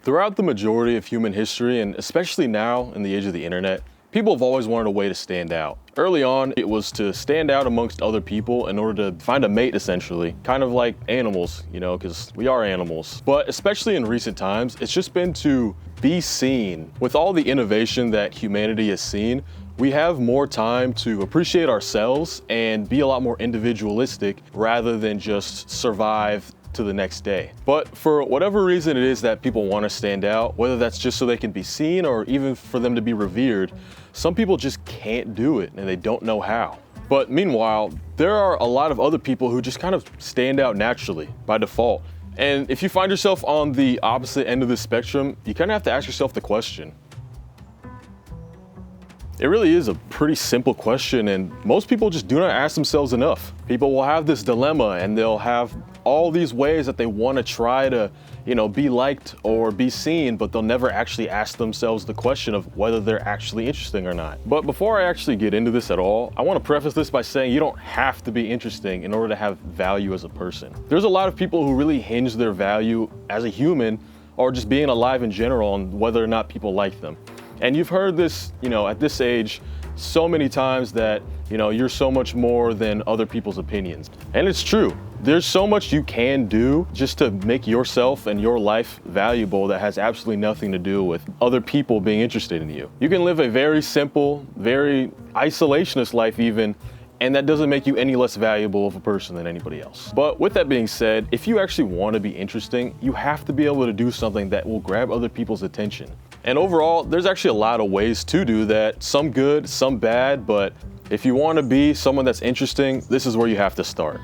Throughout the majority of human history, and especially now in the age of the internet, people have always wanted a way to stand out. Early on, it was to stand out amongst other people in order to find a mate, essentially. Kind of like animals, because we are animals. But especially in recent times, it's just been to be seen. With all the innovation that humanity has seen, we have more time to appreciate ourselves and be a lot more individualistic rather than just survive to the next day. But for whatever reason it is that people want to stand out, whether that's just so they can be seen or even for them to be revered, some people just can't do it and they don't know how. But meanwhile, there are a lot of other people who just kind of stand out naturally by default. And if you find yourself on the opposite end of the spectrum, you kind of have to ask yourself the question. It really is a pretty simple question, and most people just do not ask themselves enough. People will have this dilemma and they'll have all these ways that they want to try to, be liked or be seen, but they'll never actually ask themselves the question of whether they're actually interesting or not. But before I actually get into this at all, I want to preface this by saying you don't have to be interesting in order to have value as a person. There's a lot of people who really hinge their value as a human or just being alive in general on whether or not people like them. And you've heard this, at this age so many times that, you're so much more than other people's opinions. And it's true. There's so much you can do just to make yourself and your life valuable that has absolutely nothing to do with other people being interested in you. You can live a very simple, very isolationist life even, and that doesn't make you any less valuable of a person than anybody else. But with that being said, if you actually want to be interesting, you have to be able to do something that will grab other people's attention. And overall, there's actually a lot of ways to do that, some good, some bad, but if you want to be someone that's interesting, this is where you have to start.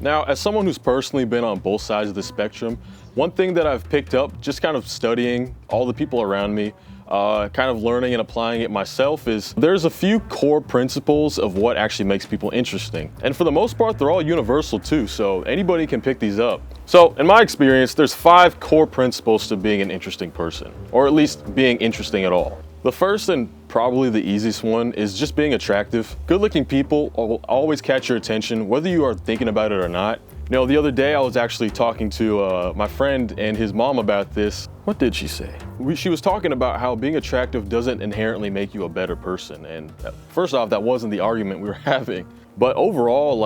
Now, as someone who's personally been on both sides of the spectrum, one thing that I've picked up just kind of studying all the people around me, kind of learning and applying it myself is there's a few core principles of what actually makes people interesting. And for the most part, they're all universal too, so anybody can pick these up. So in my experience, there's 5 core principles to being an interesting person, or at least being interesting at all. The first and probably the easiest one is just being attractive. Good-looking people will always catch your attention, whether you are thinking about it or not. The other day I was actually talking to my friend and his mom about this. What did she say? She was talking about how being attractive doesn't inherently make you a better person. And first off, that wasn't the argument we were having. But overall,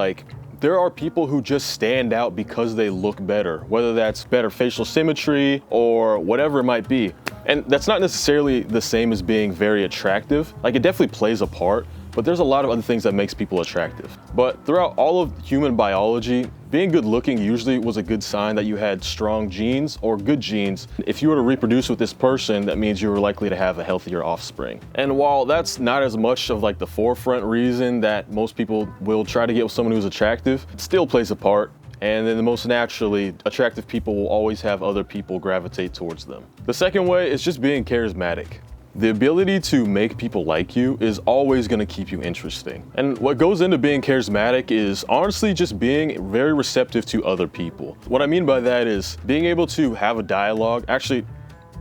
there are people who just stand out because they look better, whether that's better facial symmetry or whatever it might be. And that's not necessarily the same as being very attractive. It definitely plays a part, but there's a lot of other things that makes people attractive. But throughout all of human biology, being good looking usually was a good sign that you had strong genes or good genes. If you were to reproduce with this person, that means you were likely to have a healthier offspring. And while that's not as much of the forefront reason that most people will try to get with someone who's attractive, it still plays a part. And then the most naturally attractive people will always have other people gravitate towards them. The second way is just being charismatic. The ability to make people like you is always going to keep you interesting. And what goes into being charismatic is honestly just being very receptive to other people. What I mean by that is being able to have a dialogue, actually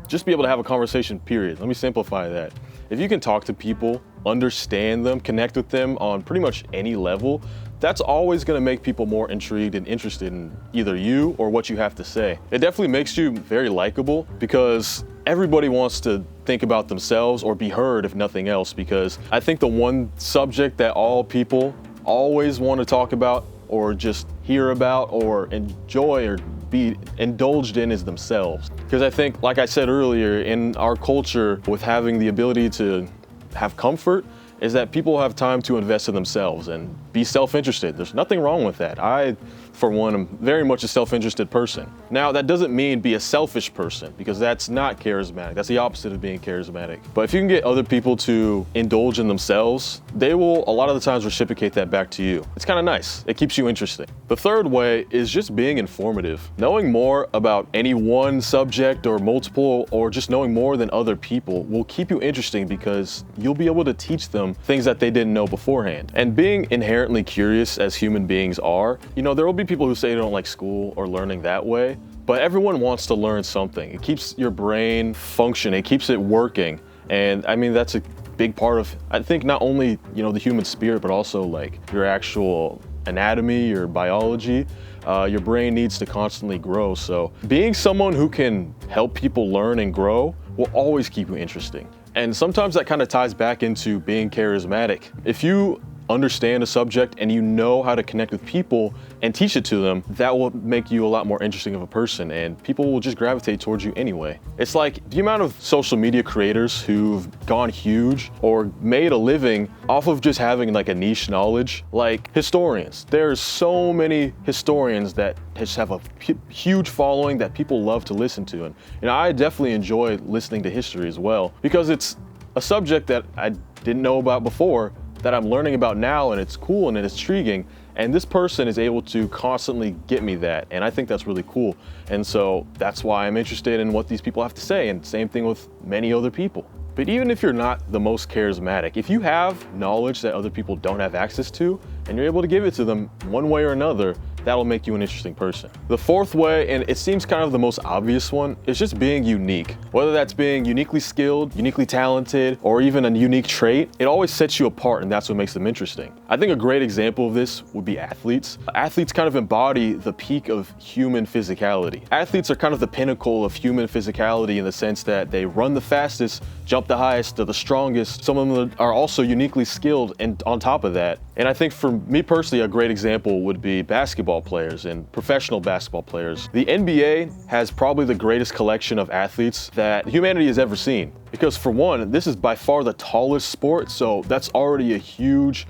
just be able to have a conversation, period. Let me simplify that. If you can talk to people, understand them, connect with them on pretty much any level, that's always going to make people more intrigued and interested in either you or what you have to say. It definitely makes you very likable because everybody wants to think about themselves or be heard if nothing else, because I think the one subject that all people always want to talk about or just hear about or enjoy or be indulged in is themselves. Because I think, like I said earlier, in our culture with having the ability to have comfort, is that people have time to invest in themselves and be self-interested. There's nothing wrong with that. I, for one, am very much a self-interested person. Now, that doesn't mean be a selfish person, because that's not charismatic. That's the opposite of being charismatic. But if you can get other people to indulge in themselves, they will, a lot of the times, reciprocate that back to you. It's kind of nice. It keeps you interesting. The third way is just being informative. Knowing more about any one subject or multiple, or just knowing more than other people will keep you interesting because you'll be able to teach them things that they didn't know beforehand. And being inherently curious as human beings are, there will be people who say they don't like school or learning that way, but everyone wants to learn something. It keeps your brain functioning, it keeps it working. And I mean, that's a big part of, I think, not only, the human spirit, but also your actual anatomy, your biology. Your brain needs to constantly grow. So being someone who can help people learn and grow will always keep you interesting. And sometimes that kind of ties back into being charismatic. If you understand a subject and you know how to connect with people and teach it to them, that will make you a lot more interesting of a person, and people will just gravitate towards you anyway. It's like the amount of social media creators who've gone huge or made a living off of just having like a niche knowledge, like historians. There's so many historians that just have a huge following that people love to listen to. And I definitely enjoy listening to history as well, because it's a subject that I didn't know about before that I'm learning about now, and it's cool and it's intriguing, and this person is able to constantly get me that, and I think that's really cool. And so that's why I'm interested in what these people have to say, and same thing with many other people. But even if you're not the most charismatic, if you have knowledge that other people don't have access to, and you're able to give it to them one way or another, that'll make you an interesting person. The fourth way, and it seems kind of the most obvious one, is just being unique. Whether that's being uniquely skilled, uniquely talented, or even a unique trait, it always sets you apart, and that's what makes them interesting. I think a great example of this would be athletes. Athletes kind of embody the peak of human physicality. Athletes are kind of the pinnacle of human physicality in the sense that they run the fastest, jump the highest, they're the strongest. Some of them are also uniquely skilled and on top of that. And I think for me personally, a great example would be basketball players and professional basketball players. The NBA has probably the greatest collection of athletes that humanity has ever seen. Because for one, this is by far the tallest sport, so that's already a huge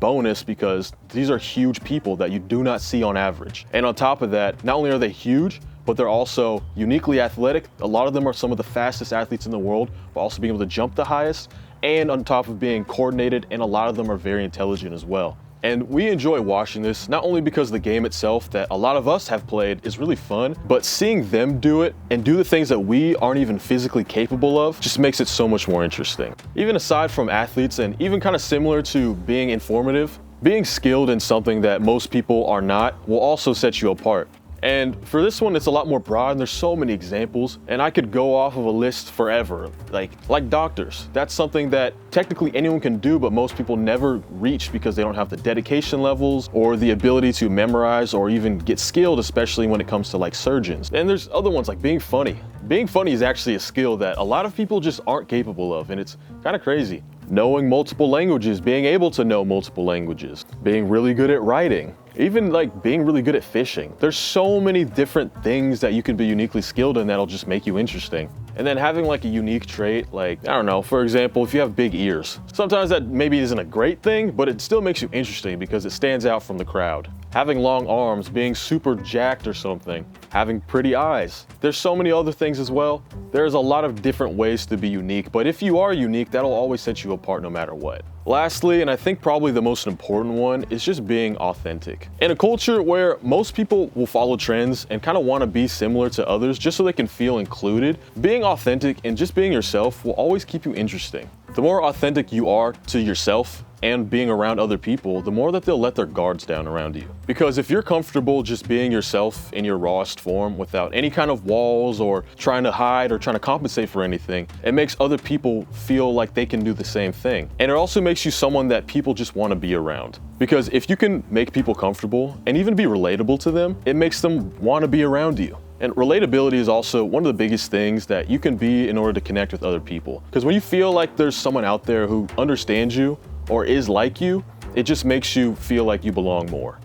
bonus because these are huge people that you do not see on average. And on top of that, not only are they huge, but they're also uniquely athletic. A lot of them are some of the fastest athletes in the world, but also being able to jump the highest, and on top of being coordinated, and a lot of them are very intelligent as well. And we enjoy watching this, not only because the game itself that a lot of us have played is really fun, but seeing them do it and do the things that we aren't even physically capable of just makes it so much more interesting. Even aside from athletes, and even kind of similar to being informative, being skilled in something that most people are not will also set you apart. And for this one, it's a lot more broad, and there's so many examples, and I could go off of a list forever. Like doctors. That's something that technically anyone can do, but most people never reach because they don't have the dedication levels or the ability to memorize or even get skilled, especially when it comes to like surgeons. And there's other ones like being funny. Being funny is actually a skill that a lot of people just aren't capable of, and it's kind of crazy. Knowing multiple languages, being able to know multiple languages, being really good at writing, even like being really good at fishing. There's so many different things that you can be uniquely skilled in that'll just make you interesting. And then having like a unique trait, like, I don't know, for example, if you have big ears, sometimes that maybe isn't a great thing, but it still makes you interesting because it stands out from the crowd. Having long arms, being super jacked or something, having pretty eyes. There's so many other things as well. There's a lot of different ways to be unique, but if you are unique, that'll always set you apart no matter what. Lastly, and I think probably the most important one, is just being authentic. In a culture where most people will follow trends and kind of want to be similar to others just so they can feel included, being authentic and just being yourself will always keep you interesting. The more authentic you are to yourself and being around other people, the more that they'll let their guards down around you. Because if you're comfortable just being yourself in your rawest form without any kind of walls or trying to hide or trying to compensate for anything, it makes other people feel like they can do the same thing. And it also makes you someone that people just want to be around. Because if you can make people comfortable and even be relatable to them, it makes them want to be around you. And relatability is also one of the biggest things that you can be in order to connect with other people. Because when you feel like there's someone out there who understands you or is like you, it just makes you feel like you belong more.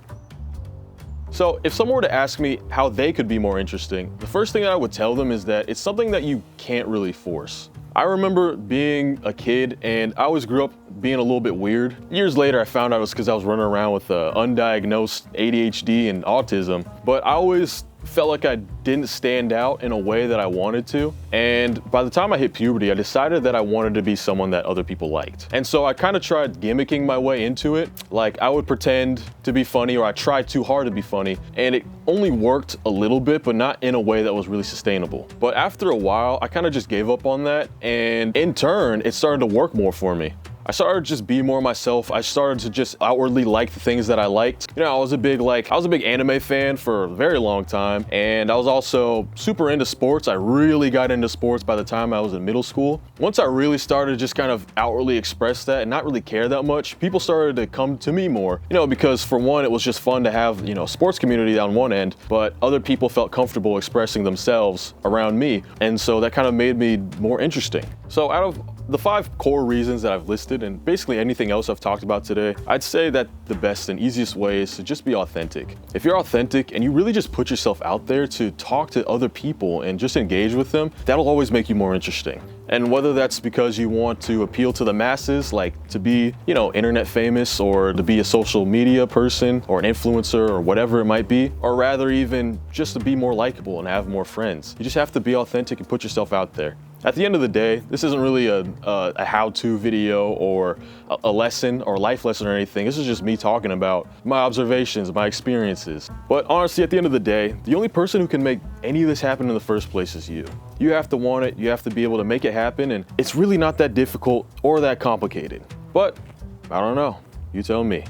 So if someone were to ask me how they could be more interesting, the first thing that I would tell them is that it's something that you can't really force. I remember being a kid, and I always grew up being a little bit weird. Years later, I found out it was because I was running around with undiagnosed ADHD and autism, but I always felt like I didn't stand out in a way that I wanted to. And by the time I hit puberty, I decided that I wanted to be someone that other people liked. And so I kind of tried gimmicking my way into it. Like I would pretend to be funny, or I tried too hard to be funny, and it only worked a little bit, but not in a way that was really sustainable. But after a while, I kind of just gave up on that, and in turn, it started to work more for me. I started to just be more myself. I started to just outwardly like the things that I liked. You know, I was a big anime fan for a very long time, and I was also super into sports. I really got into sports by the time I was in middle school. Once I really started to just kind of outwardly express that and not really care that much, people started to come to me more. You know, because for one, it was just fun to have, you know, sports community on one end, but other people felt comfortable expressing themselves around me. And so that kind of made me more interesting. So out of the 5 core reasons that I've listed, and basically anything else I've talked about today, I'd say that the best and easiest way is to just be authentic. If you're authentic and you really just put yourself out there to talk to other people and just engage with them, that'll always make you more interesting. And whether that's because you want to appeal to the masses, like to be, you know, internet famous, or to be a social media person or an influencer or whatever it might be, or rather even just to be more likable and have more friends, you just have to be authentic and put yourself out there. At the end of the day, this isn't really a how-to video or a lesson or life lesson or anything. This is just me talking about my observations, my experiences. But honestly, at the end of the day, the only person who can make any of this happen in the first place is you. You have to want it, you have to be able to make it happen, and it's really not that difficult or that complicated. But I don't know, you tell me.